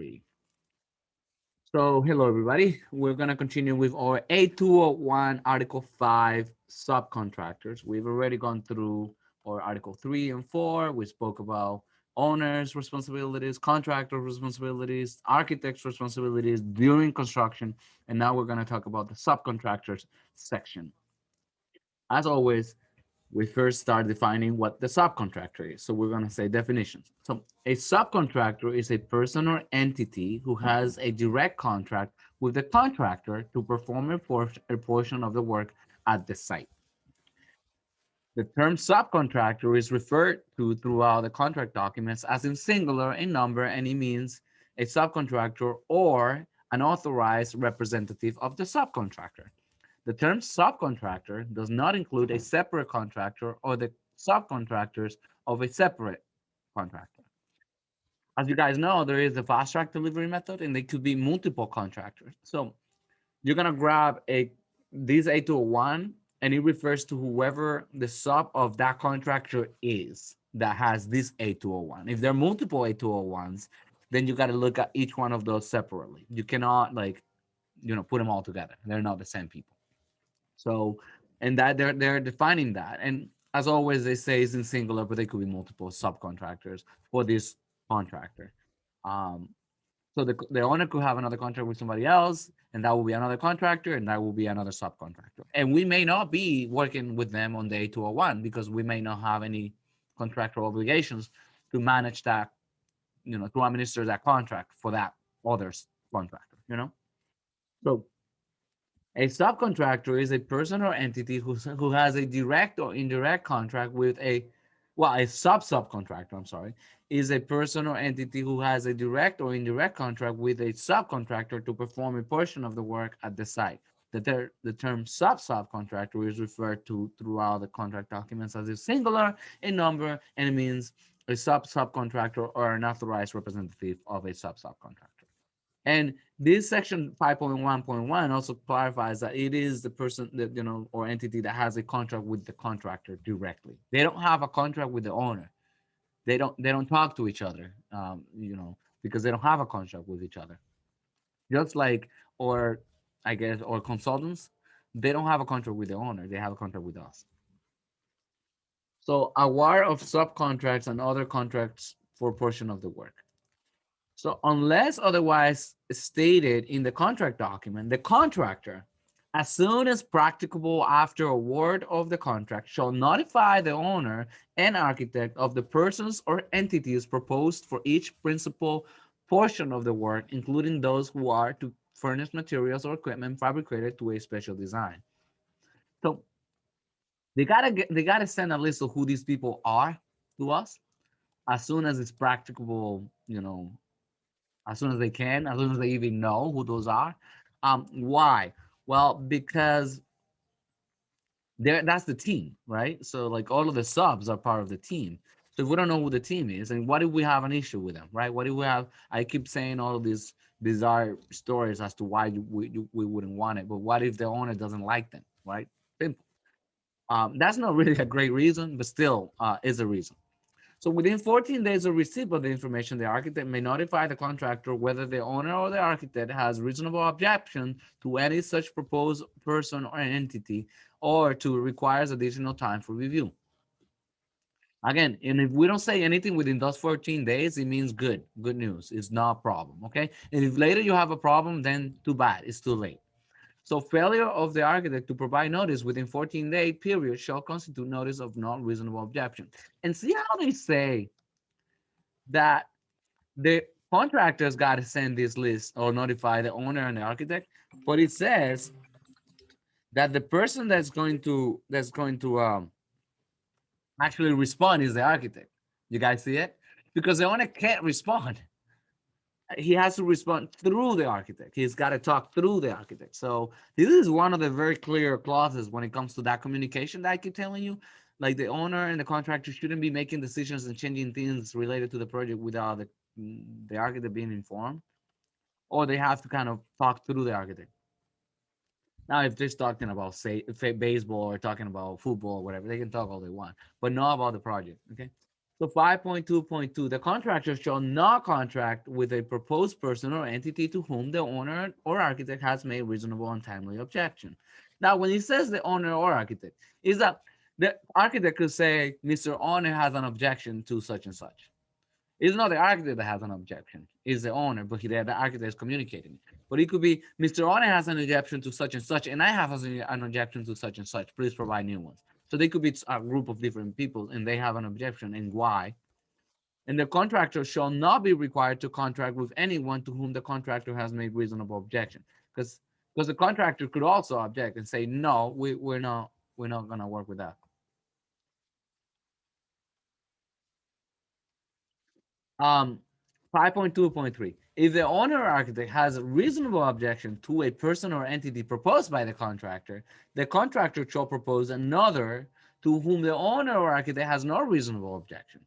3. So, hello everybody. We're going to continue with our A201 Article 5 subcontractors. We've already gone through our Article 3 and 4. We spoke about owners' responsibilities, contractor responsibilities, architects' responsibilities during construction, and now we're going to talk about the subcontractors section. As always, we first start defining what the subcontractor is. So we're going to say definitions. So a subcontractor is a person or entity who has a direct contract with the contractor to perform a portion of the work at the site. The term subcontractor is referred to throughout the contract documents as in singular in number, and it means a subcontractor or an authorized representative of the subcontractor. The term subcontractor does not include a separate contractor or the subcontractors of a separate contractor. As you guys know, there is a fast track delivery method and they could be multiple contractors. So you're gonna grab this A201 and it refers to whoever the sub of that contractor is that has this A201. If there are multiple A201s, then you got to look at each one of those separately. You cannot put them all together. They're not the same people. So, and that they're defining that. And as always, they say it's in singular, but they could be multiple subcontractors for this contractor. Um, so the owner could have another contract with somebody else, and that will be another contractor, and that will be another subcontractor. And we may not be working with them on the A201 because we may not have any contractual obligations to manage that, to administer that contract for that other contractor. So a subcontractor is a person or entity who has a direct or indirect contract with a subcontractor, I'm sorry, is a person or entity who has a direct or indirect contract with a subcontractor to perform a portion of the work at the site. The term subcontractor is referred to throughout the contract documents as a singular in number, and it means a subcontractor or an authorized representative of a subcontractor. And this section 5.1.1 also clarifies that it is the person that, or entity that has a contract with the contractor directly. They don't have a contract with the owner. They don't talk to each other, because they don't have a contract with each other. Just like, or I guess, or consultants, they don't have a contract with the owner. They have a contract with us. So aware of subcontracts and other contracts for a portion of the work. So unless otherwise stated in the contract document, the contractor, as soon as practicable after award of the contract, shall notify the owner and architect of the persons or entities proposed for each principal portion of the work, including those who are to furnish materials or equipment fabricated to a special design. So they gotta send a list of who these people are to us as soon as it's practicable, as soon as they can, as soon as they even know who those are. Why? Well, because that's the team, right? So like all of the subs are part of the team. So if we don't know who the team is, and what if we have an issue with them, right? What if we have? I keep saying all of these bizarre stories as to why we wouldn't want it, but what if the owner doesn't like them, right? Simple. That's not really a great reason, but still is a reason. So within 14 days of receipt of the information, the architect may notify the contractor whether the owner or the architect has reasonable objection to any such proposed person or entity, or to requires additional time for review. Again, and if we don't say anything within those 14 days, it means good news. It's not a problem, okay? And if later you have a problem, then too bad, it's too late. So failure of the architect to provide notice within 14-day period shall constitute notice of non reasonable objection. And see how they say that the contractors got to send this list or notify the owner and the architect, but it says that the person that's going to actually respond is the architect. You guys see it? Because the owner can't respond. He has to respond through the architect. He's got to talk through the architect. So this is one of the very clear clauses when it comes to that communication that I keep telling you. Like the owner and the contractor shouldn't be making decisions and changing things related to the project without the architect being informed, or they have to kind of talk through the architect. Now, if they're talking about say baseball or talking about football or whatever, they can talk all they want, but not about the project. Okay. So 5.2.2, the contractor shall not contract with a proposed person or entity to whom the owner or architect has made reasonable and timely objection. Now, when it says the owner or architect, is that the architect could say, Mr. Owner has an objection to such and such. It's not the architect that has an objection, it's the owner, but the architect is communicating. But it could be, Mr. Owner has an objection to such and such, and I have an objection to such and such. Please provide new ones. So they could be a group of different people, and they have an objection, and why? And the contractor shall not be required to contract with anyone to whom the contractor has made reasonable objection, because the contractor could also object and say, no, we're not going to work with that. 5.2.3. If the owner or architect has a reasonable objection to a person or entity proposed by the contractor shall propose another to whom the owner or architect has no reasonable objection.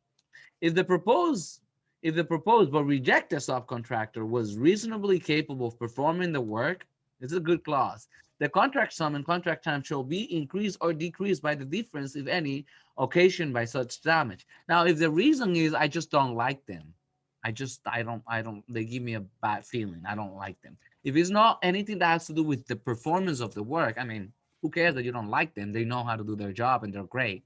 If the proposed if the proposed but rejected subcontractor was reasonably capable of performing the work, this is a good clause. The contract sum and contract time shall be increased or decreased by the difference, if any, occasioned by such damage. Now, if the reason is I just don't like them, I don't, they give me a bad feeling. I don't like them. If it's not anything that has to do with the performance of the work, I mean, who cares that you don't like them? They know how to do their job and they're great.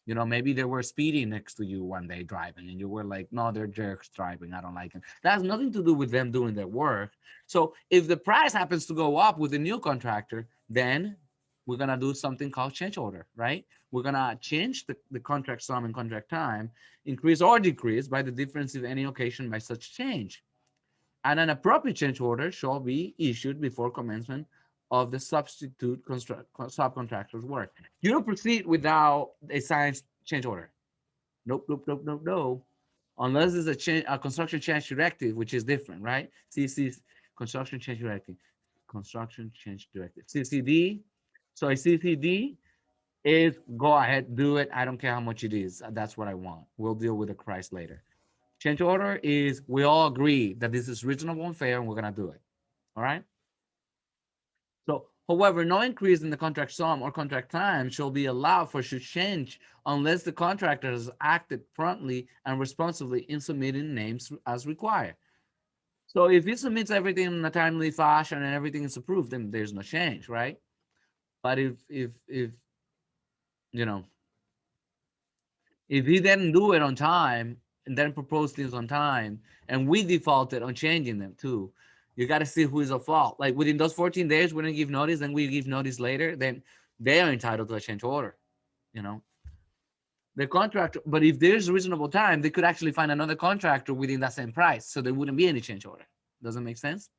Maybe they were speeding next to you one day driving, and you were like, no, they're jerks driving. I don't like them. That has nothing to do with them doing their work. So if the price happens to go up with the new contractor, then we're going to do something called change order, right? We're going to change the contract sum and contract time, increase or decrease by the difference of any occasion by such change. And an appropriate change order shall be issued before commencement of the substitute subcontractor's work. You don't proceed without a signed change order. Nope, nope, nope, nope, no. Unless it's a construction change directive, which is different, right? CC, construction change directive, construction change directive, CCD. So a CCD is go ahead, do it. I don't care how much it is. That's what I want. We'll deal with the price later. Change order is we all agree that this is reasonable and fair, and we're gonna do it. All right. So, however, no increase in the contract sum or contract time shall be allowed for should change unless the contractor has acted promptly and responsibly in submitting names as required. So, if he submits everything in a timely fashion and everything is approved, then there's no change, right? But if you know if he didn't do it on time and then propose things on time, and we defaulted on changing them too, you got to see who is at fault. Like within those 14 days, we didn't give notice, then we give notice later, then they are entitled to a change order. You know, the contractor, but if there's reasonable time, they could actually find another contractor within that same price, so there wouldn't be any change order. Doesn't make sense.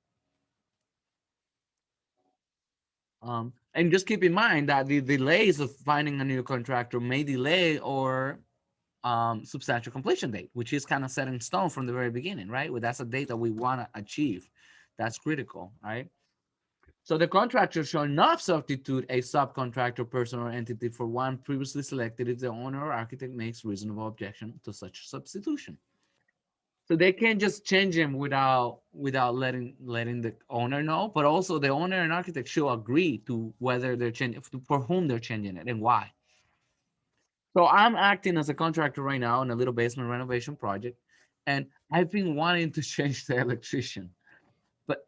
And just keep in mind that the delays of finding a new contractor may delay or substantial completion date, which is kind of set in stone from the very beginning, right? Well, that's a date that we want to achieve. That's critical, right? So the contractor shall not substitute a subcontractor, person, or entity for one previously selected if the owner or architect makes reasonable objection to such substitution. So they can't just change them without letting the owner know, but also the owner and architect should agree to whether they're changing, for whom they're changing it and why. So I'm acting as a contractor right now in a little basement renovation project, and I've been wanting to change the electrician.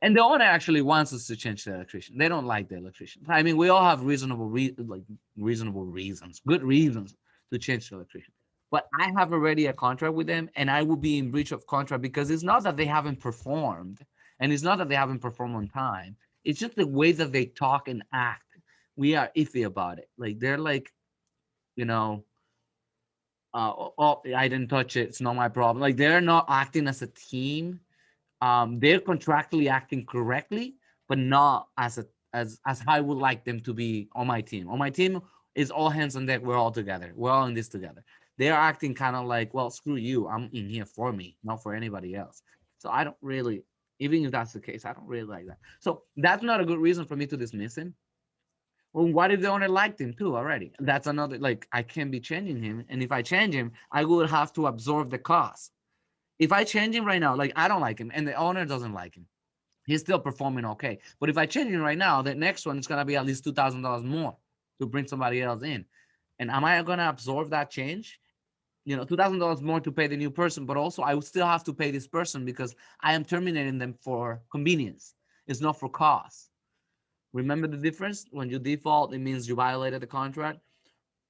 And the owner actually wants us to change the electrician. They don't like the electrician. I mean, we all have reasonable reasons, good reasons to change the electrician. But I have already a contract with them, and I will be in breach of contract because it's not that they haven't performed, and it's not that they haven't performed on time. It's just the way that they talk and act. We are iffy about it. Like they're like, you know, oh, I didn't touch it. It's not my problem. Like they're not acting as a team. They're contractually acting correctly, but not as I would like them to be on my team. On my team is all hands on deck. We're all together. We're all in this together. They're acting kind of like, well, screw you. I'm in here for me, not for anybody else. So I don't really, even if that's the case, I don't really like that. So that's not a good reason for me to dismiss him. Well, what if the owner liked him too already? That's another, like, I can't be changing him. And if I change him, I would have to absorb the cost. If I change him right now, like, I don't like him and the owner doesn't like him, he's still performing okay. But if I change him right now, the next one is going to be at least $2,000 more to bring somebody else in. And am I going to absorb that change? $2,000 more to pay the new person, but also I would still have to pay this person because I am terminating them for convenience. It's not for cost. Remember the difference? When you default, it means you violated the contract.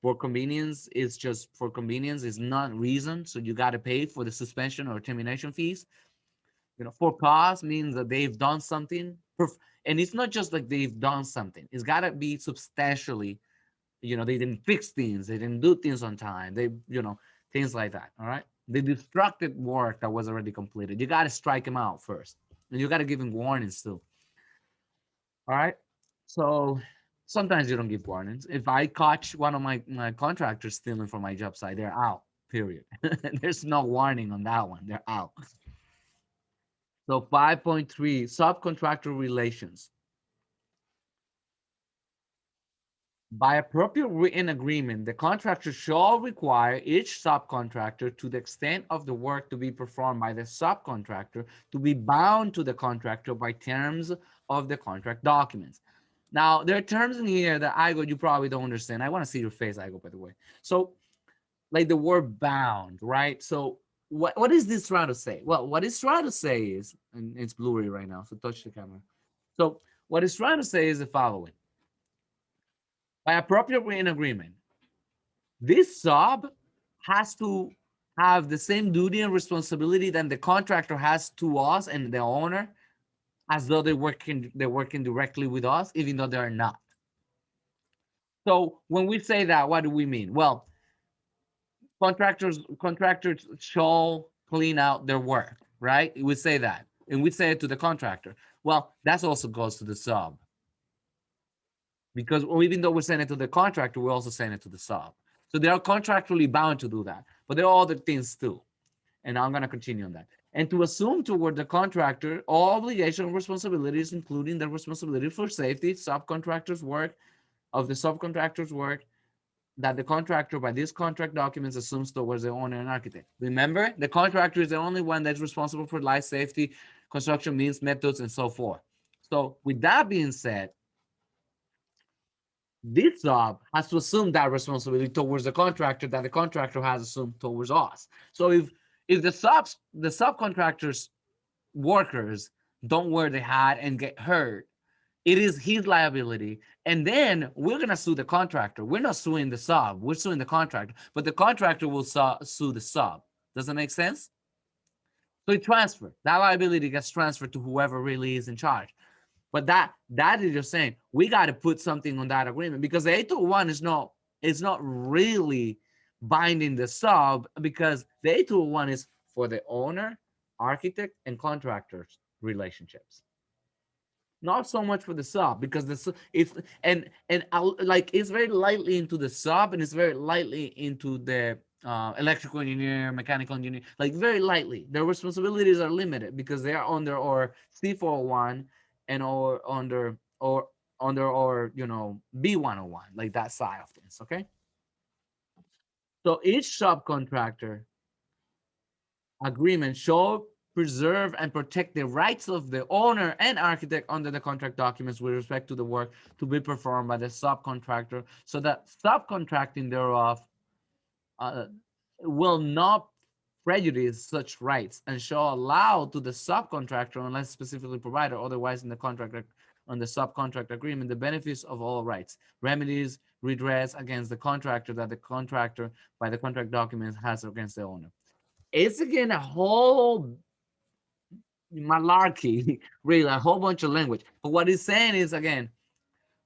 For convenience, it's just for convenience, it's not reason. So you got to pay for the suspension or termination fees. For cause means that they've done something. And it's not just like they've done something. It's got to be substantially, they didn't fix things. They didn't do things on time. Things like that. All right. They destructed work that was already completed. You got to strike them out first. And you got to give them warnings too. All right. So sometimes you don't give warnings. If I catch one of my contractors stealing from my job site, they're out, period. There's no warning on that one. They're out. So 5.3, subcontractor relations. By appropriate written agreement, the contractor shall require each subcontractor, to the extent of the work to be performed by the subcontractor, to be bound to the contractor by terms of the contract documents. Now, there are terms in here that you probably don't understand. I want to see your face, Igo, by the way. So, like the word bound, right? So, what is this trying to say? Well, what it's trying to say is, and it's blurry right now, so touch the camera. So, what it's trying to say is the following. By appropriate written agreement, this sub has to have the same duty and responsibility that the contractor has to us and the owner, as though they're working directly with us, even though they're not. So when we say that, what do we mean? Well, contractors shall clean out their work, right? We say that, and we say it to the contractor. Well, that also goes to the sub, because even though we're saying it to the contractor, we're also saying it to the sub. So they are contractually bound to do that, but there are other things too, and I'm going to continue on that. And to assume toward the contractor all obligations and responsibilities, including the responsibility for safety, subcontractors' work, of the subcontractor's work, that the contractor by these contract documents assumes towards the owner and architect. Remember, the contractor is the only one that's responsible for life safety, construction means, methods, and so forth. So with that being said, this sub has to assume that responsibility towards the contractor that the contractor has assumed towards us. So if the subcontractors workers don't wear the hat and get hurt, it is his liability. And then we're going to sue the contractor. We're not suing the sub. We're suing the contractor. But the contractor will sue the sub. Does that make sense? So it transfers. That liability gets transferred to whoever really is in charge. But that is just saying we got to put something on that agreement, because the 801 is not really binding the sub, because the 801 is for the owner, architect, and contractors relationships. Not so much for the sub, because it's like it's very lightly into the sub, and it's very lightly into the electrical engineer, mechanical engineer, like very lightly. Their responsibilities are limited because they are under our C401 and or under or B101, like that side of things. Okay. So each subcontractor agreement shall preserve and protect the rights of the owner and architect under the contract documents with respect to the work to be performed by the subcontractor, so that subcontracting thereof will not prejudice such rights, and shall allow to the subcontractor, unless specifically provided otherwise in the contract on the subcontract agreement, the benefits of all rights, remedies, redress against the contractor that the contractor by the contract documents has against the owner. It's again a whole malarkey, really, a whole bunch of language. But what he's saying is, again,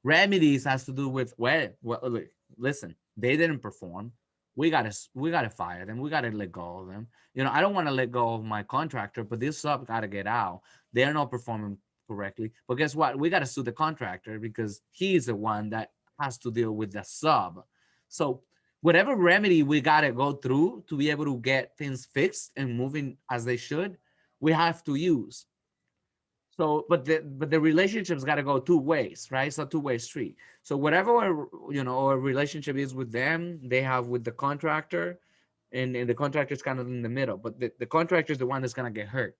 remedies has to do with, well, listen, they didn't perform. We gotta fire them. We gotta let go of them. I don't want to let go of my contractor, but this sub gotta get out. They're not performing correctly. But guess what? We gotta sue the contractor because he's the one that has to deal with the sub. So whatever remedy we gotta go through to be able to get things fixed and moving as they should, we have to use. So, but the relationship's got to go two ways, right? It's a two-way street. So whatever our relationship is with them, they have with the contractor, and the contractor is kind of in the middle. But the contractor is the one that's gonna get hurt,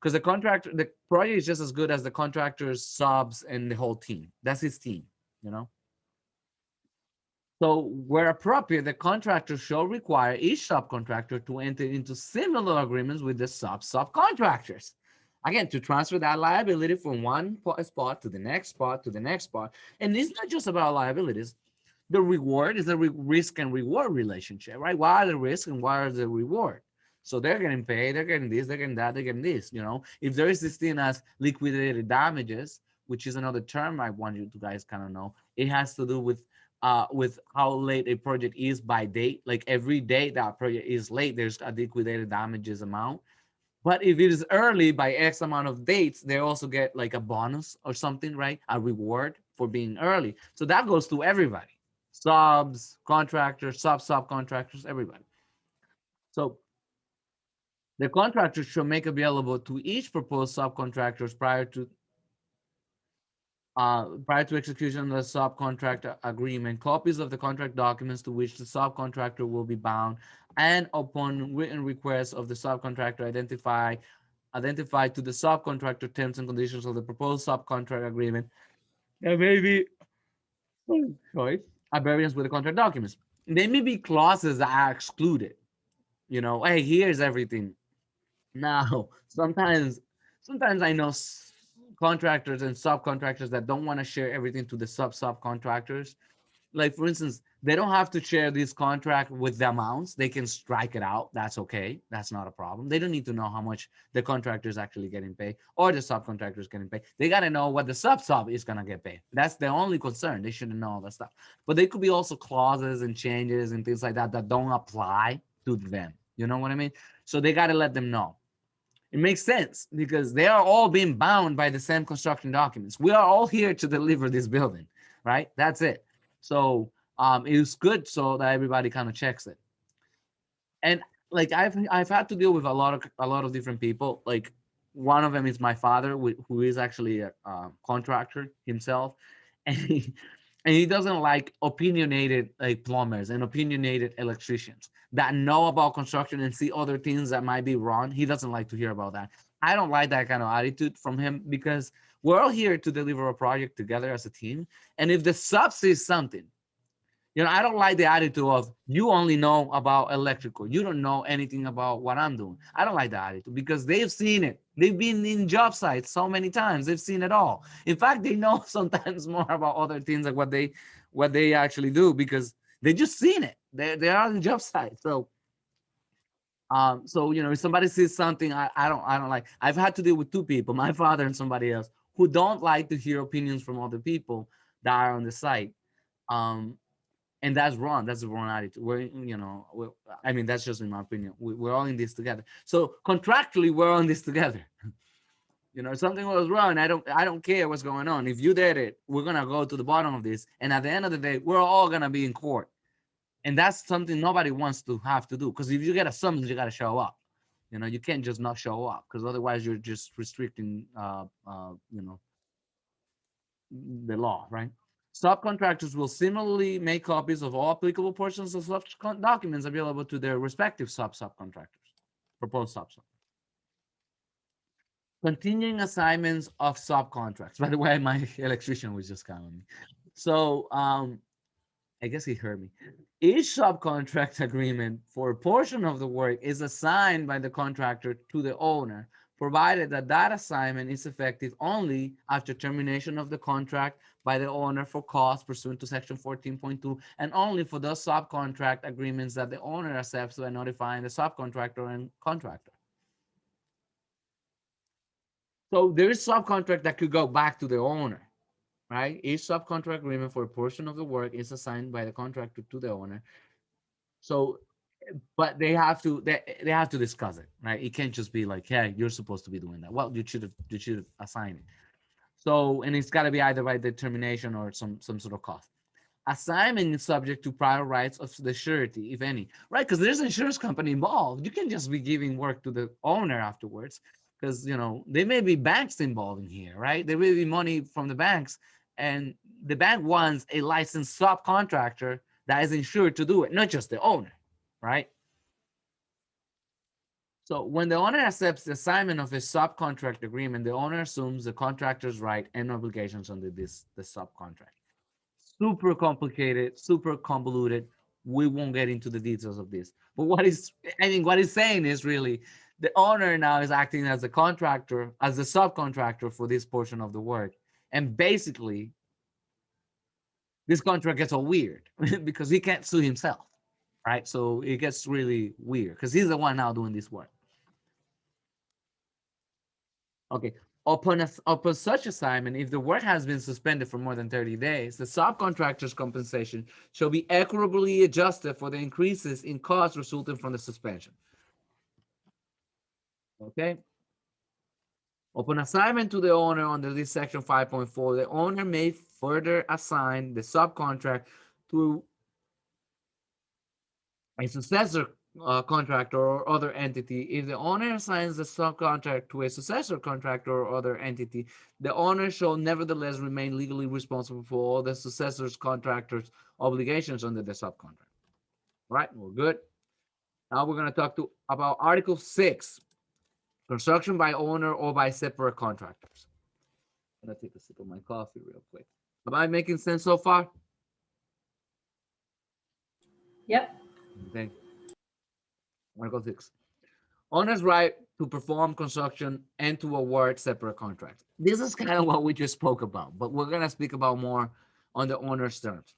because the project is just as good as the contractor's subs and the whole team. That's his team, you know. So where appropriate, the contractor shall require each subcontractor to enter into similar agreements with the subcontractors. Again, to transfer that liability from one spot to the next spot to the next spot. And it's not just about liabilities. The reward is a risk and reward relationship, right? What are the risks and what are the reward? So they're getting paid, they're getting this, they're getting that, they're getting this. If there is this thing as liquidated damages, which is another term I want you to guys kind of know, it has to do with how late a project is by date. Like every day that project is late, there's a liquidated damages amount. But if it is early by X amount of dates, they also get like a bonus or something, right? A reward for being early. So that goes to everybody, subs, contractors, subcontractors, everybody. So the contractor should make available to each proposed subcontractors prior to execution of the subcontract agreement, copies of the contract documents to which the subcontractor will be bound, and upon written request of the subcontractor, identify to the subcontractor terms and conditions of the proposed subcontract agreement. There may be, sorry, a variance with the contract documents. There may be clauses that are excluded. Hey, here's everything. Now, sometimes I know contractors and subcontractors that don't want to share everything to the subcontractors. Like for instance, they don't have to share this contract with the amounts. They can strike it out. That's okay. That's not a problem. They don't need to know how much the contractor is actually getting paid or the subcontractor is getting paid. They got to know what the sub is going to get paid. That's the only concern. They shouldn't know all that stuff. But there could be also clauses and changes and things like that that don't apply to them. You know what I mean? So they got to let them know. It makes sense because they are all being bound by the same construction documents. We are all here to deliver this building, right? That's it. So it's good so that everybody kind of checks it. And like I've had to deal with a lot of different people. Like one of them is my father, who is actually a contractor himself, and he doesn't like opinionated like plumbers and opinionated electricians that know about construction and see other things that might be wrong. He doesn't like to hear about that. I don't like that kind of attitude from him because we're all here to deliver a project together as a team. And if the sub sees something, I don't like the attitude of you only know about electrical. You don't know anything about what I'm doing. I don't like that attitude because they've seen it. They've been in job sites so many times. They've seen it all. In fact, they know sometimes more about other things like what they actually do because they just seen it. They are on the job site. So if somebody sees something I don't like. I've had to deal with two people, my father and somebody else, who don't like to hear opinions from other people that are on the site. Um, and that's wrong. That's the wrong attitude. I mean, that's just in my opinion. We're all in this together. So contractually, we're on this together. Something was wrong. I don't care what's going on. If you did it, we're gonna go to the bottom of this. And at the end of the day, we're all gonna be in court. And that's something nobody wants to have to do. Because if you get a summons, you gotta show up. You can't just not show up because otherwise you're just restricting, the law, right? Subcontractors will similarly make copies of all applicable portions of such documents available to their respective subcontractors, proposed sub. Continuing assignments of subcontracts. By the way, my electrician was just calling me. So I guess he heard me. Each subcontract agreement for a portion of the work is assigned by the contractor to the owner, provided that that assignment is effective only after termination of the contract by the owner for costs pursuant to section 14.2 and only for those subcontract agreements that the owner accepts by notifying the subcontractor and contractor. So there is subcontract that could go back to the owner, right? Each subcontract agreement for a portion of the work is assigned by the contractor to the owner. So, but they have to discuss it, right? It can't just be like, hey, you're supposed to be doing that. Well, you should have assigned it. So, and it's got to be either by determination or some sort of cost. Assignment is subject to prior rights of the surety, if any, right? Because there's an insurance company involved. You can't just be giving work to the owner afterwards, because there may be banks involved in here, right? There may be money from the banks, and the bank wants a licensed subcontractor that is insured to do it, not just the owner, right? So when the owner accepts the assignment of a subcontract agreement, the owner assumes the contractor's right and obligations under the subcontract. super complicated, super convoluted. We won't get into the details of this. But what is, I think what he's saying is really the owner now is acting as a contractor, as a subcontractor for this portion of the work. And basically, this contract gets all weird because he can't sue himself, right? So it gets really weird because he's the one now doing this work. Okay. Upon such assignment, if the work has been suspended for more than 30 days, the subcontractor's compensation shall be equitably adjusted for the increases in costs resulting from the suspension. Okay. Upon assignment to the owner under this section 5.4, the owner may further assign the subcontract to a successor contractor or other entity. If the owner assigns the subcontract to a successor contractor or other entity, the owner shall nevertheless remain legally responsible for all the successor's contractor's obligations under the subcontract. Right, we're good. Now we're going to talk about Article 6, construction by owner or by separate contractors. I'm going to take a sip of my coffee real quick. Am I making sense so far? Yep. Okay. Article 6. Owner's right to perform construction and to award separate contracts. This is kind of what we just spoke about, but we're going to speak about more on the owner's terms.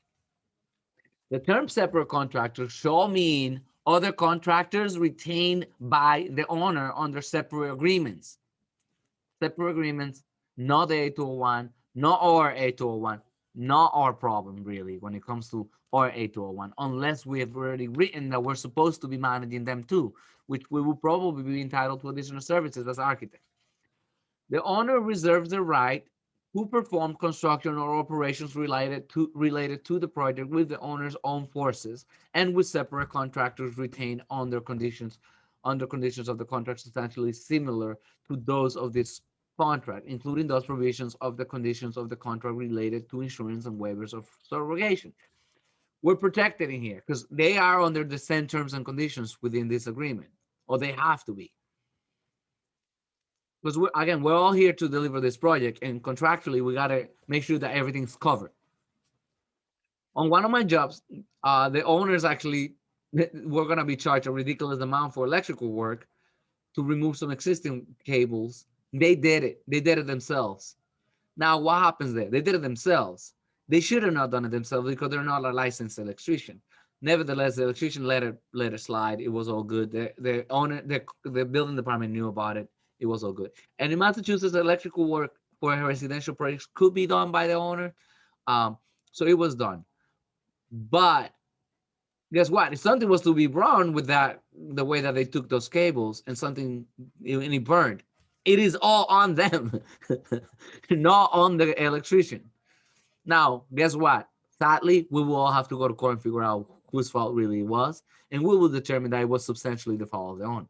The term separate contractor shall mean other contractors retained by the owner under separate agreements. Separate agreements, not the 8201, not our 8201, not our problem really when it comes to our 8201, unless we have already written that we're supposed to be managing them too, which we will probably be entitled to additional services as architects. The owner reserves the right to perform construction or operations related to the project with the owner's own forces and with separate contractors retained under conditions of the contract substantially similar to those of this contract, including those provisions of the conditions of the contract related to insurance and waivers of subrogation. We're protected in here because they are under the same terms and conditions within this agreement, or they have to be. Because we're all here to deliver this project, and contractually, we gotta make sure that everything's covered. On one of my jobs, the owners actually were gonna be charged a ridiculous amount for electrical work to remove some existing cables. They did it. They did it themselves. Now, what happens there? They did it themselves. They should have not done it themselves because they're not a licensed electrician. Nevertheless, the electrician let it slide. It was all good. The owner, the building department knew about it. It was all good. And in Massachusetts, electrical work for residential projects could be done by the owner. So it was done. But guess what? If something was to be wrong with that, the way that they took those cables and it burned, it is all on them, not on the electrician. Now, guess what? Sadly, we will all have to go to court and figure out whose fault really it was, and we will determine that it was substantially the fault of the owner.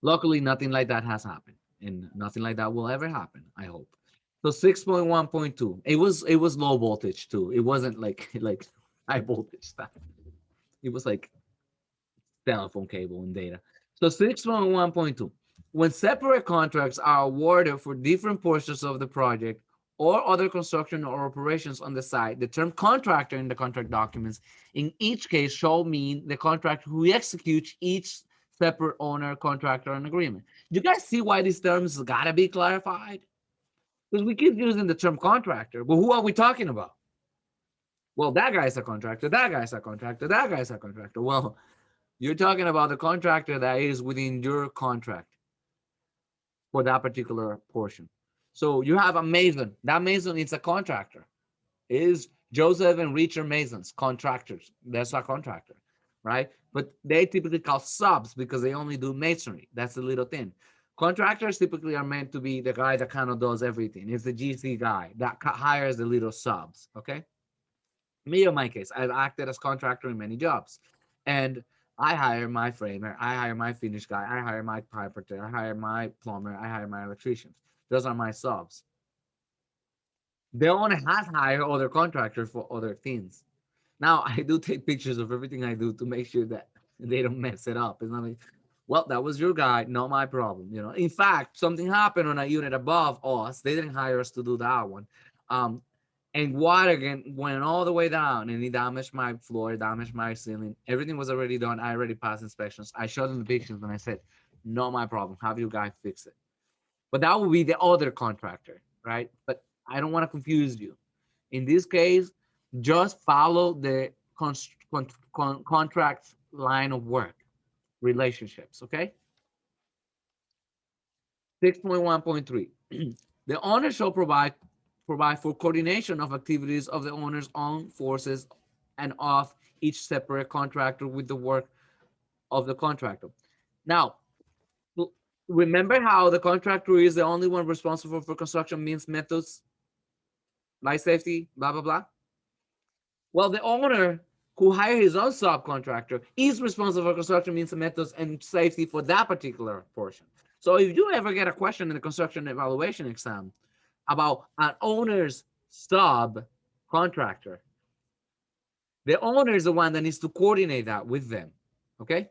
Luckily, nothing like that has happened, and nothing like that will ever happen, I hope. So 6.1.2, it was low voltage too. It wasn't like high voltage stuff. It was like telephone cable and data. So 6.1.2, when separate contracts are awarded for different portions of the project or other construction or operations on the site, the term contractor in the contract documents in each case shall mean the contractor who executes each separate owner, contractor, and agreement. You guys see why these terms gotta be clarified? Because we keep using the term contractor, but who are we talking about? Well, that guy's a contractor, that guy's a contractor, that guy's a contractor. Well, you're talking about the contractor that is within your contract for that particular portion. So you have a mason. That mason is a contractor. Is Joseph and Richard Masons contractors? That's a contractor, right? But they typically call subs because they only do masonry. That's the little thing. Contractors typically are meant to be the guy that kind of does everything. It's the GC guy that hires the little subs. Okay. Me, in my case, I've acted as contractor in many jobs, and I hire my framer, I hire my finish guy, I hire my piper, I hire my plumber, I hire my electricians. Those are my subs. The owner has hired other contractors for other things. Now, I do take pictures of everything I do to make sure that they don't mess it up. It's not like, well, that was your guy, not my problem. You know, in fact, something happened on a unit above us. They didn't hire us to do that one. and water again went all the way down, and it damaged my floor, damaged my ceiling. Everything was already done. I already passed inspections. I showed them the pictures and I said, not my problem. Have you guys fix it. But that would be the other contractor, right? But I don't want to confuse you. In this case, just follow the contract line of work relationships, okay? 6.1.3. The owner shall provide for coordination of activities of the owner's own forces and of each separate contractor with the work of the contractor. Now, remember how the contractor is the only one responsible for construction means, methods, life safety, blah blah blah. Well, the owner who hired his own subcontractor is responsible for construction means, methods, and safety for that particular portion. So if you ever get a question in the construction evaluation exam about an owner's subcontractor, the owner is the one that needs to coordinate that with them. Okay.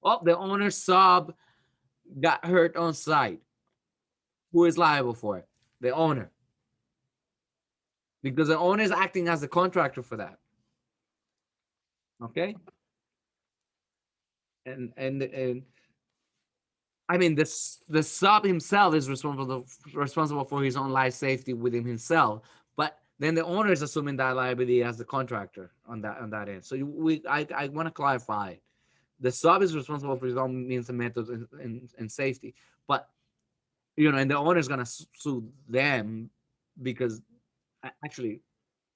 Oh, the owner's sub got hurt on site. Who is liable for it? The owner. Because the owner is acting as the contractor for that. Okay. And I mean, the sub himself is responsible for his own life safety within himself, but then the owner is assuming that liability as the contractor on that end. So I want to clarify, the sub is responsible for his own means and methods and safety, but and the owner is gonna sue them because actually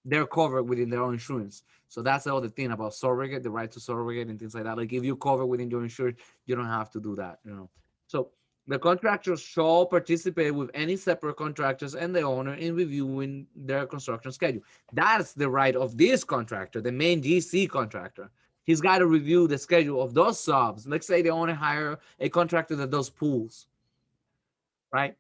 they're covered within their own insurance. So that's the other thing about surrogate, the right to surrogate and things like that. Like if you cover within your insurance, you don't have to do that. So the contractors shall participate with any separate contractors and the owner in reviewing their construction schedule. That's the right of this contractor, the main GC contractor. He's got to review the schedule of those subs. Let's say the owner hire a contractor that does pools, right?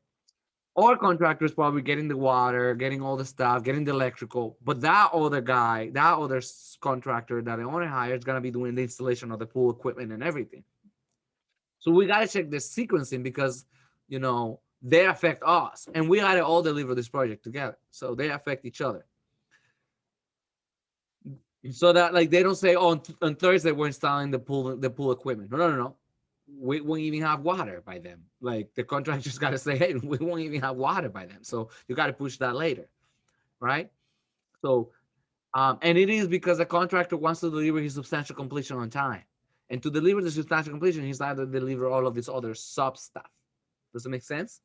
Our contractor is probably getting the water, getting all the stuff, getting the electrical. But that other guy, that other contractor that the owner hires is gonna be doing the installation of the pool equipment and everything. So we gotta check the sequencing because they affect us, and we gotta all deliver this project together. So they affect each other. So that like they don't say, oh, on Thursday we're installing the pool equipment. No. We won't even have water by them. Like the contractor's got to say, hey, we won't even have water by them. So you got to push that later, right? So, and it is because the contractor wants to deliver his substantial completion on time. And to deliver the substantial completion, he's got to deliver all of this other sub stuff. Does it make sense?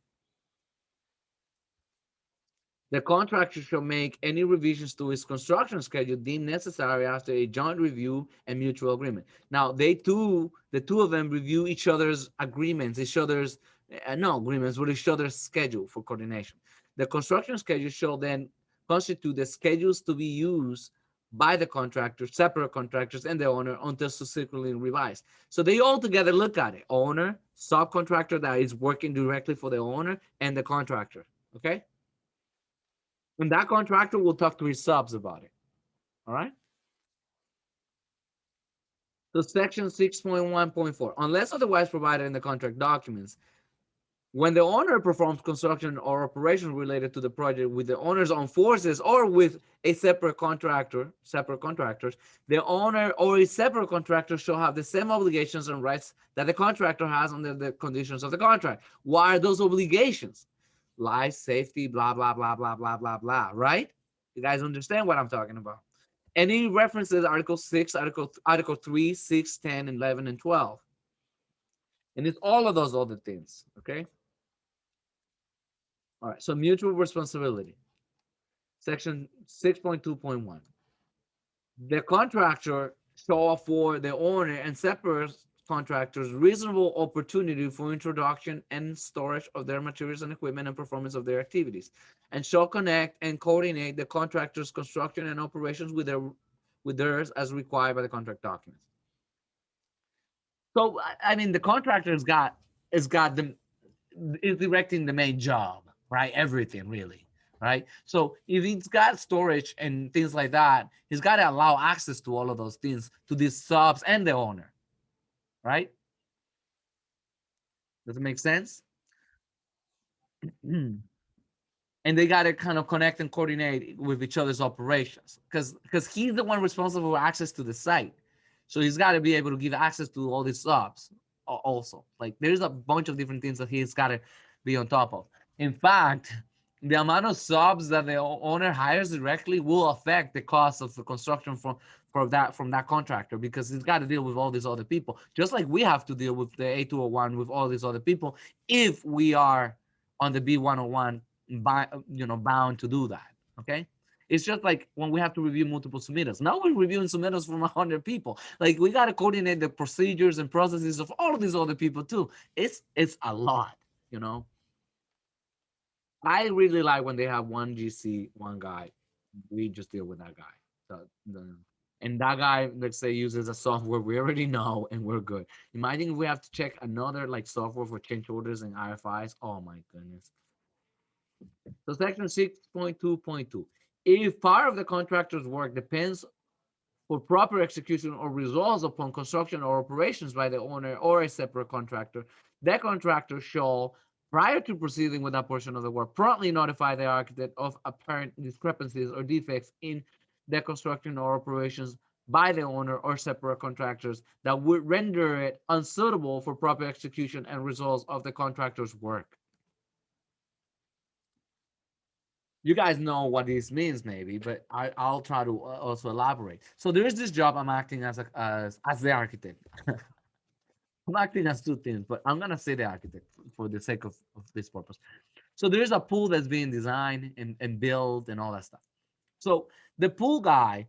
The contractor shall make any revisions to his construction schedule deemed necessary after a joint review and mutual agreement. Now, the two of them review each other's agreements, no agreements, with each other's schedule for coordination. The construction schedule shall then constitute the schedules to be used by the contractor, separate contractors, and the owner until subsequently revised. So they all together look at it: owner, subcontractor that is working directly for the owner, and the contractor. Okay. And that contractor will talk to his subs about it. All right. So section 6.1.4, unless otherwise provided in the contract documents, when the owner performs construction or operation related to the project with the owner's own forces or with a separate contractors, the owner or a separate contractor shall have the same obligations and rights that the contractor has under the conditions of the contract. What are those obligations? Life, safety, blah, blah, blah, blah, blah, blah, blah, right? You guys understand what I'm talking about? Any references Article 6, Article 3, 6, 10, 11, and 12. And it's all of those other things, okay? All right, so mutual responsibility. Section 6.2.1. The contractor shall afford the owner and separate contractors reasonable opportunity for introduction and storage of their materials and equipment and performance of their activities, and shall connect and coordinate the contractor's construction and operations with theirs as required by the contract documents. So I mean, the contractor's got is got the is directing the main job, right? Everything really, right? So if he's got storage and things like that, he's got to allow access to all of those things to these subs and the owner, right? Does it make sense? and they got to kind of connect and coordinate with each other's operations because he's the one responsible for access to the site, so he's got to be able to give access to all these subs also. Like there's a bunch of different things that he's got to be on top of. In fact, the amount of subs that the owner hires directly will affect the cost of the construction from that contractor, because he's got to deal with all these other people, just like we have to deal with the A201 with all these other people if we are on the B101 bound to do that. Okay. It's just like when we have to review multiple submittals. Now we're reviewing submittals from 100 people. Like we got to coordinate the procedures and processes of all of these other people too. It's a lot, you know. I really like when they have one GC, one guy. We just deal with that guy. And that guy, let's say, uses a software we already know, and we're good. Imagine if we have to check another like software for change orders and RFIs. Oh my goodness. So section 6.2.2. If part of the contractor's work depends for proper execution or results upon construction or operations by the owner or a separate contractor, the contractor shall, prior to proceeding with that portion of the work, promptly notify the architect of apparent discrepancies or defects in the construction or operations by the owner or separate contractors that would render it unsuitable for proper execution and results of the contractor's work. You guys know what this means maybe, but I'll try to also elaborate. So there is this job I'm acting as the architect. I'm acting as two things, but I'm gonna say the architect for the sake of this purpose. So there is a pool that's being designed and built and all that stuff. So the pool guy,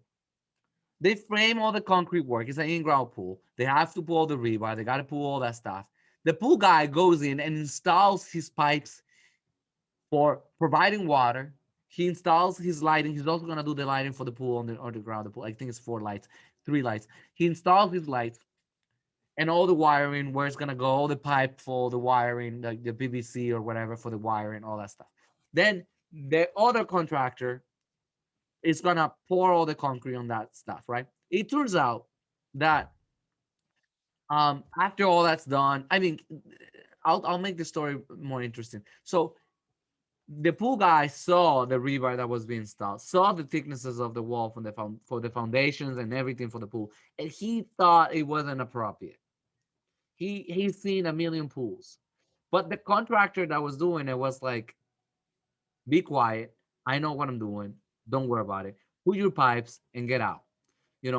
they frame all the concrete work. It's an in-ground pool. They have to pull all the rebar. They got to pull all that stuff. The pool guy goes in and installs his pipes for providing water. He installs his lighting. He's also gonna do the lighting for the pool on the ground. The pool, I think it's 4 lights, 3 lights. He installs his lights and all the wiring, where it's gonna go, all the pipe for the wiring, like the PVC or whatever for the wiring, all that stuff. Then the other contractor is gonna pour all the concrete on that stuff, right? It turns out that after all that's done, I mean, I'll make the story more interesting. So the pool guy saw the rebar that was being installed, saw the thicknesses of the wall for the foundations and everything for the pool, and he thought it wasn't appropriate. He's seen a million pools, but the contractor that was doing it was like, "Be quiet. I know what I'm doing. Don't worry about it. Put your pipes and get out.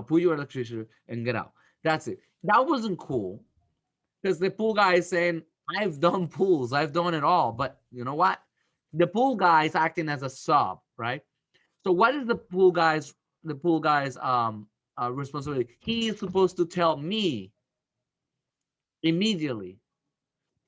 Put your electricity and get out. That's it." That wasn't cool because the pool guy is saying, "I've done pools. I've done it all." But you know what? The pool guy is acting as a sub, right? So what is the pool guy's responsibility? He is supposed to tell me immediately.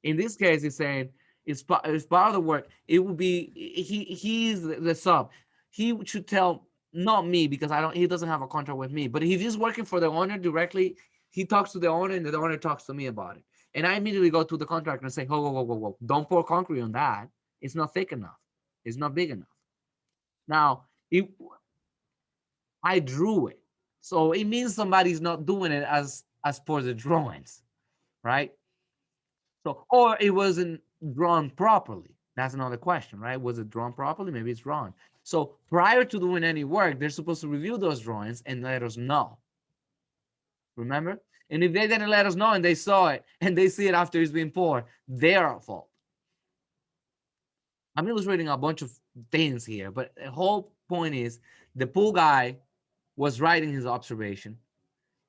In this case, he's saying it's part of the work. It will be he's the sub. He should tell not me, because I don't. He doesn't have a contract with me. But if he's working for the owner directly, he talks to the owner, and the owner talks to me about it. And I immediately go to the contractor and say, "Whoa, whoa, whoa, whoa, whoa! Don't pour concrete on that. It's not thick enough. It's not big enough." Now, I drew it, so it means somebody's not doing it as per the drawings, right? So, or it wasn't drawn properly. That's another question, right? Was it drawn properly? Maybe it's wrong. So prior to doing any work, they're supposed to review those drawings and let us know. Remember? And if they didn't let us know and they saw it and they see it after it's been poured, they're at fault. I'm illustrating a bunch of things here, but the whole point is the pool guy was writing his observation.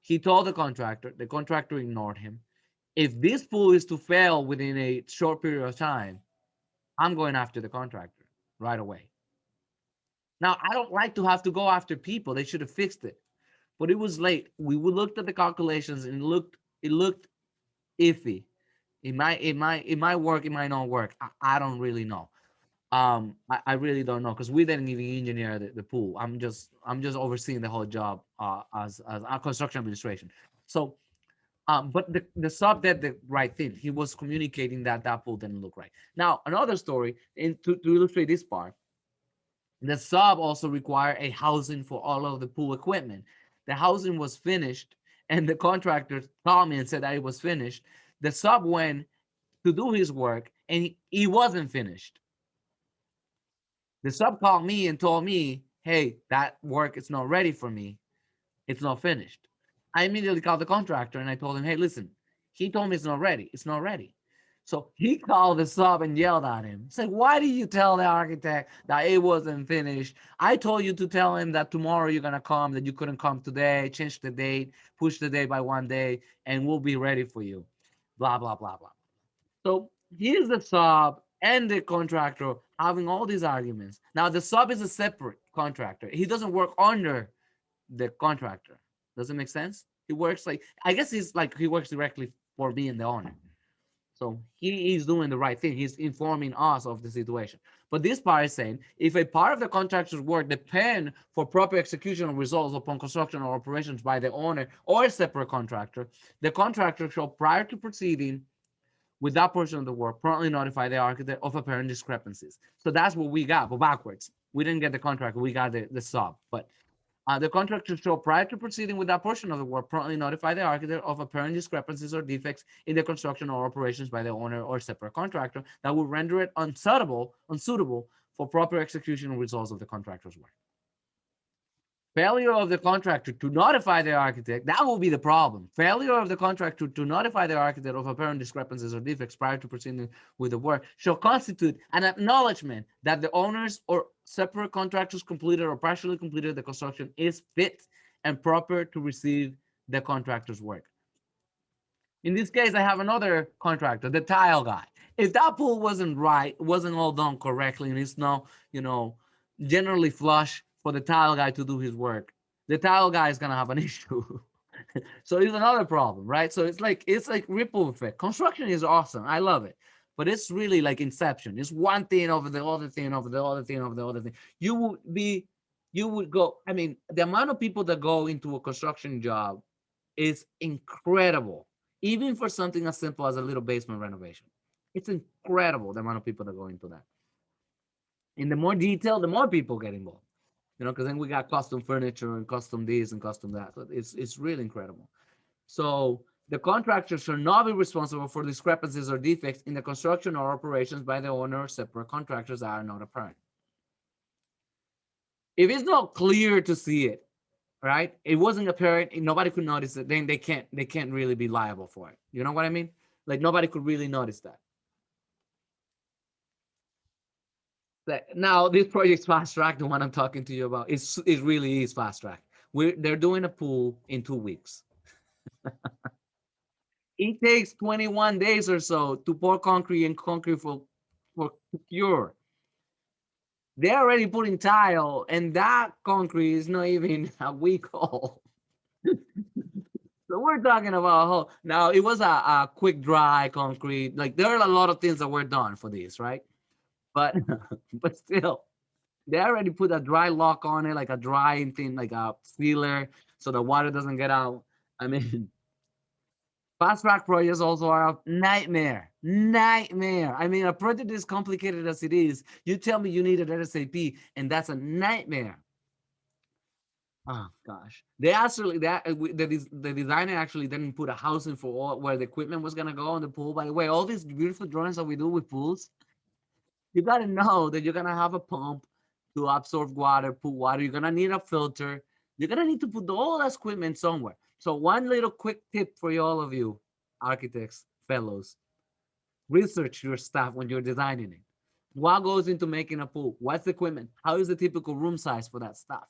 He told the contractor ignored him. If this pool is to fail within a short period of time, I'm going after the contractor right away. Now, I don't like to have to go after people. They should have fixed it, but it was late. We looked at the calculations and it looked iffy. It might work. It might not work. I don't really know. I really don't know, because we didn't even engineer the pool. I'm just overseeing the whole job as a construction administration. So but the sub did the right thing. He was communicating that that pool didn't look right. Now, another story, to illustrate this part, the sub also required a housing for all of the pool equipment. The housing was finished, and the contractor called me and said that it was finished. The sub went to do his work, and he wasn't finished. The sub called me and told me, hey, that work is not ready for me. It's not finished. I immediately called the contractor and I told him, hey, listen, he told me it's not ready. It's not ready. So he called the sub and yelled at him. It's like, why did you tell the architect that it wasn't finished? I told you to tell him that tomorrow you're gonna come, that you couldn't come today, change the date, push the date by 1 day, and we'll be ready for you. Blah, blah, blah, blah. So here's the sub and the contractor having all these arguments. Now the sub is a separate contractor. He doesn't work under the contractor. Does it make sense? He works like, I guess he's like, he works directly for me and the owner. So he is doing the right thing. He's informing us of the situation. But this part is saying if a part of the contractor's work depend for proper execution of results upon construction or operations by the owner or a separate contractor, the contractor shall, prior to proceeding with that portion of the work, promptly notify the architect of apparent discrepancies. So that's what we got, but backwards. We didn't get the contractor, we got the sub. But the contractor shall, prior to proceeding with that portion of the work, promptly notify the architect of apparent discrepancies or defects in the construction or operations by the owner or separate contractor that will render it unsuitable for proper execution and results of the contractor's work. Failure of the contractor to notify the architect, that will be the problem. Failure of the contractor to notify the architect of apparent discrepancies or defects prior to proceeding with the work shall constitute an acknowledgement that the owners or separate contractors completed or partially completed the construction is fit and proper to receive the contractor's work. In this case, I have another contractor, the tile guy. If that pool wasn't right, wasn't all done correctly, and it's not, generally flush for the tile guy to do his work, the tile guy is gonna have an issue. So it's another problem, right? So it's like ripple effect. Construction is awesome. I love it. But it's really like Inception. It's one thing over the other thing, over the other thing, over the other thing. You would go, I mean, the amount of people that go into a construction job is incredible, even for something as simple as a little basement renovation. It's incredible the amount of people that go into that. In the more detail, the more people get involved. Because then we got custom furniture and custom this and custom that. So it's really incredible. So the contractor shall not be responsible for discrepancies or defects in the construction or operations by the owner or separate contractors that are not apparent. If it's not clear to see it, right? It wasn't apparent, nobody could notice it, then they can't really be liable for it. You know what I mean? Like nobody could really notice that. Now this project's fast track, the one I'm talking to you about, it really is fast track. They're doing a pool in 2 weeks. It takes 21 days or so to pour concrete and concrete for cure. They're already putting tile, and that concrete is not even a week old. So we're talking about a whole. Now it was a quick dry concrete. Like there are a lot of things that were done for this, right? But but still, they already put a dry lock on it, like a drying thing, like a sealer, so the water doesn't get out. I mean, fast track projects also are a nightmare. Nightmare. I mean, a project is complicated as it is. You tell me you need it ASAP, and that's a nightmare. Oh gosh, they actually the designer actually didn't put a housing for all where the equipment was gonna go on the pool. By the way, all these beautiful drawings that we do with pools, you gotta know that you're gonna have a pump to absorb water, put water. You're gonna need a filter. You're gonna need to put all that equipment somewhere. So one little quick tip for all of you, architects, fellows, research your stuff when you're designing it. What goes into making a pool? What's the equipment? How is the typical room size for that stuff?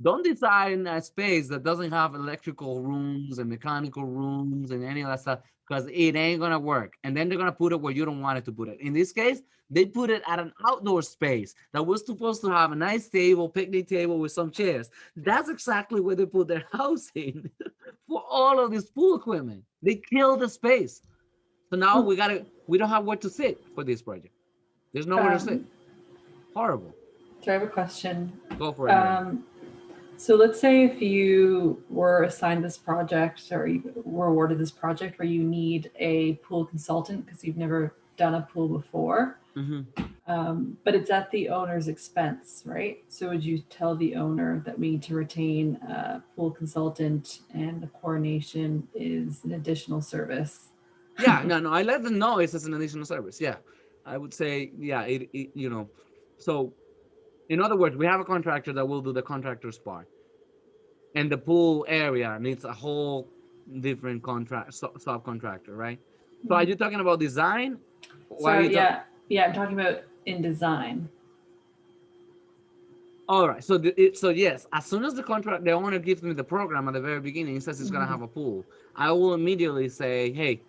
Don't design a space that doesn't have electrical rooms and mechanical rooms and any of that stuff because it ain't gonna work. And then they're gonna put it where you don't want it to put it. In this case, they put it at an outdoor space that was supposed to have a nice table, picnic table with some chairs. That's exactly where they put their housing for all of this pool equipment. They killed the space. So now we don't have where to sit for this project. There's nowhere to sit. Horrible. So I have a question. Go for it. So let's say if you were assigned this project or you were awarded this project where you need a pool consultant because you've never done a pool before, but it's at the owner's expense, right? So would you tell the owner that we need to retain a pool consultant and the coordination is an additional service? Yeah, no, I let them know it's as an additional service. Yeah, I would say, yeah, so In other words, we have a contractor that will do the contractor's part, and the pool area needs a whole different subcontractor, right? So are you talking about design? Or So are you talking? yeah, I'm talking about in design. All right. So so yes, as soon as the owner gives me the program at the very beginning, he says it's gonna have a pool. I will immediately say, hey,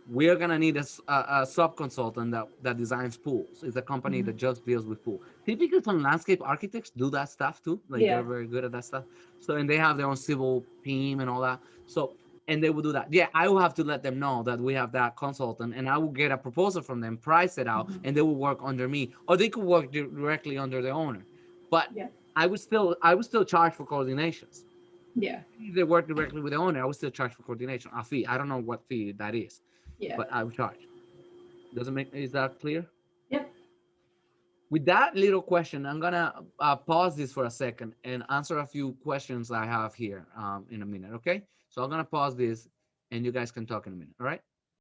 we're gonna need a sub consultant that designs pools. It's a company that just deals with pool. Typically, some landscape architects do that stuff too. Like they're Yeah. very good at that stuff. So and they have their own civil team and all that. So and they will do that. Yeah, I will have to let them know that we have that consultant, and I will get a proposal from them, price it out, and they will work under me, or they could work directly under the owner. But Yeah. I would still charge for coordinations. Yeah. If they work directly with the owner, I would still charge for coordination a fee. I don't know what fee that is, Yeah. but I would charge. Doesn't make is that clear? Yep. With that little question, I'm gonna pause this for a second and answer a few questions I have here in a minute. Okay, so I'm gonna pause this, and you guys can talk in a minute. All right.